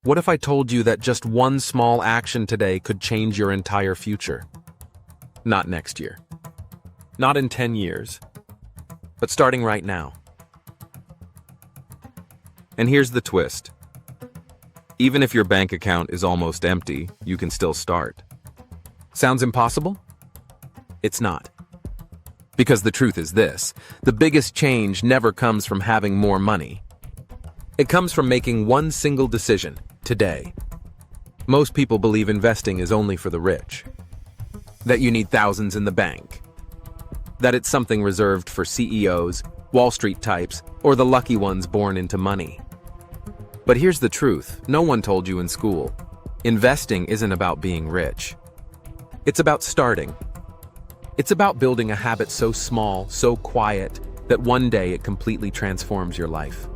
What if I told you that just one small action today could change your entire future? Not next year. Not in 10 years. But starting right now. And here's the twist. Even if your bank account is almost empty, you can still start. Sounds impossible? It's not. Because the truth is this: the biggest change never comes from having more money. It comes from making one single decision, today. Most people believe investing is only for the rich. That you need thousands in the bank. That it's something reserved for CEOs, Wall Street types, or the lucky ones born into money. But here's the truth: no one told you in school. Investing isn't about being rich. It's about starting. It's about building a habit so small, so quiet, that one day it completely transforms your life.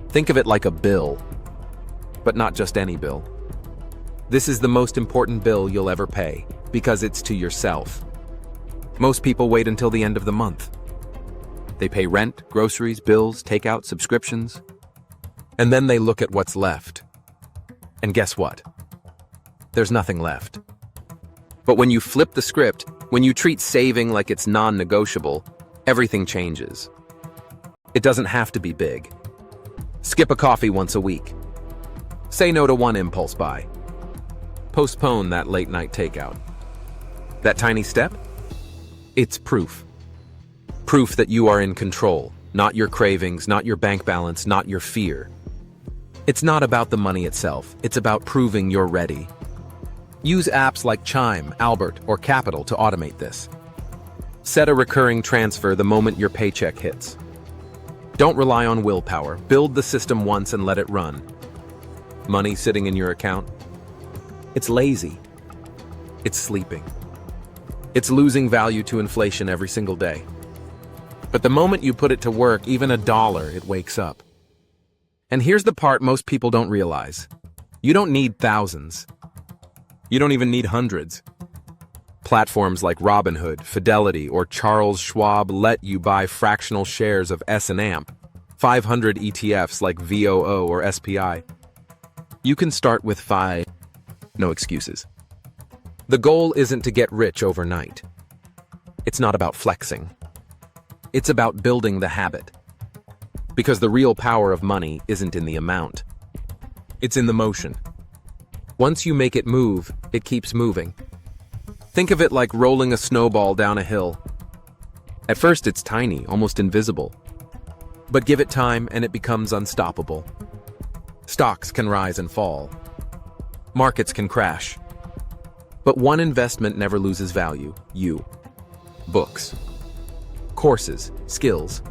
Think of it like a bill. But not just any bill. This is the most important bill you'll ever pay, because it's to yourself. Most people wait until the end of the month. They pay rent, groceries, bills, takeout, subscriptions. And then they look at what's left. And guess what? There's nothing left. But when you flip the script, when you treat saving like it's non-negotiable, everything changes. It doesn't have to be big. Skip a coffee once a week. Say no to one impulse buy. Postpone that late-night takeout. That tiny step? It's proof. Proof that you are in control, not your cravings, not your bank balance, not your fear. It's not about the money itself, it's about proving you're ready. Use apps like Chime, Albert, or Capital to automate this. Set a recurring transfer the moment your paycheck hits. Don't rely on willpower. Build the system once and let it run. Money sitting in your account? It's lazy. It's sleeping. It's losing value to inflation every single day. But the moment you put it to work, even $1, it wakes up. And here's the part most people don't realize. You don't need thousands. You don't even need hundreds. Platforms like Robinhood, Fidelity, or Charles Schwab let you buy fractional shares of S&AMP, 500 ETFs like VOO or SPI. You can start with 5. No excuses. The goal isn't to get rich overnight. It's not about flexing. It's about building the habit. Because the real power of money isn't in the amount. It's in the motion. Once you make it move, it keeps moving. Think of it like rolling a snowball down a hill. At first it's tiny, almost invisible. But give it time and it becomes unstoppable. Stocks can rise and fall. Markets can crash. But one investment never loses value: you. Books. Courses, skills.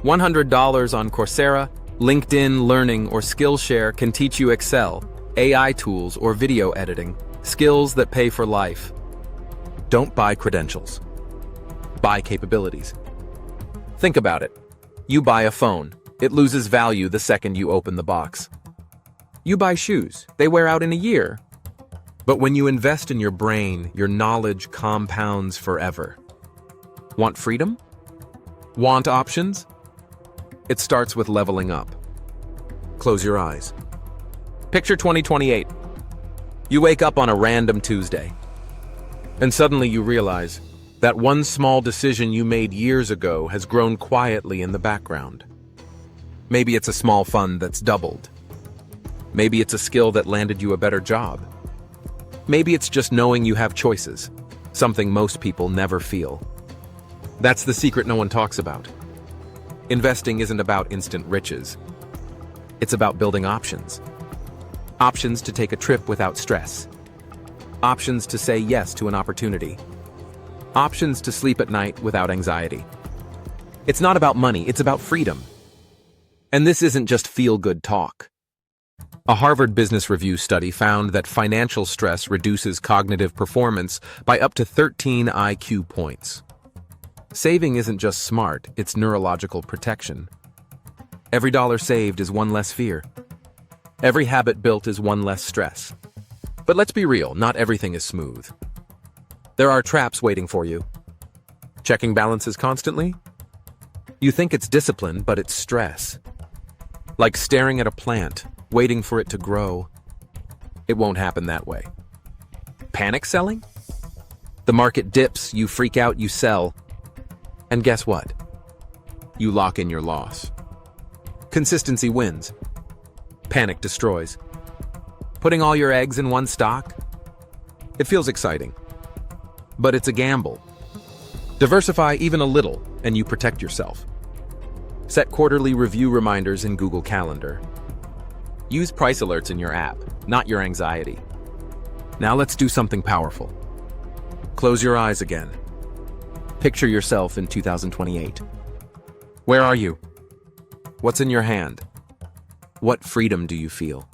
$100 on Coursera, LinkedIn Learning, or Skillshare can teach you Excel, AI tools, or video editing, skills that pay for life. Don't buy credentials. Buy capabilities. Think about it. You buy a phone. It loses value the second you open the box. You buy shoes. They wear out in a year. But when you invest in your brain, your knowledge compounds forever. Want freedom? Want options? It starts with leveling up. Close your eyes. Picture 2028. You wake up on a random Tuesday. And suddenly you realize that one small decision you made years ago has grown quietly in the background. Maybe it's a small fund that's doubled. Maybe it's a skill that landed you a better job. Maybe it's just knowing you have choices, something most people never feel. That's the secret no one talks about. Investing isn't about instant riches. It's about building options. Options to take a trip without stress. Options to say yes to an opportunity. Options to sleep at night without anxiety. It's not about money, it's about freedom. And this isn't just feel-good talk. A Harvard Business Review study found that financial stress reduces cognitive performance by up to 13 IQ points. Saving isn't just smart, it's neurological protection. Every dollar saved is one less fear. Every habit built is one less stress. But let's be real, not everything is smooth. There are traps waiting for you. Checking balances constantly? You think it's discipline, but it's stress. Like staring at a plant. waiting for it to grow. It won't happen that way. Panic selling? The market dips, you freak out, you sell. And guess what? You lock in your loss. Consistency wins. Panic destroys. Putting all your eggs in one stock? It feels exciting. But it's a gamble. Diversify even a little, and you protect yourself. Set quarterly review reminders in Google Calendar. Use price alerts in your app, not your anxiety. Now let's do something powerful. Close your eyes again. Picture yourself in 2028. Where are you? What's in your hand? What freedom do you feel?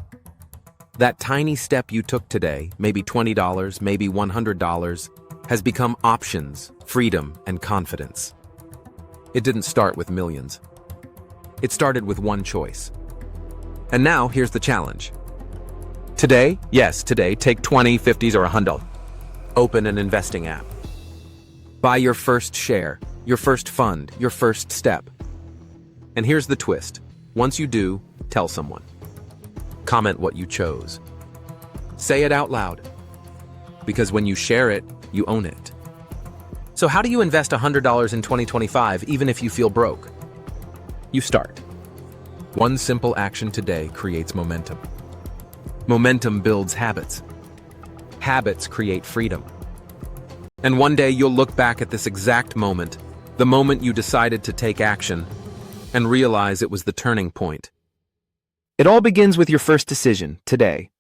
That tiny step you took today, maybe $20, maybe $100, has become options, freedom, and confidence. It didn't start with millions. It started with one choice. And now, here's the challenge. Today, yes, today, take 20, 50s, or 100. Open an investing app. Buy your first share, your first fund, your first step. And here's the twist. Once you do, tell someone. Comment what you chose. Say it out loud. Because when you share it, you own it. So how do you invest $100 in 2025 even if you feel broke? You start. One simple action today creates momentum. Momentum builds habits. Habits create freedom. And one day you'll look back at this exact moment, the moment you decided to take action, and realize it was the turning point. It all begins with your first decision, today.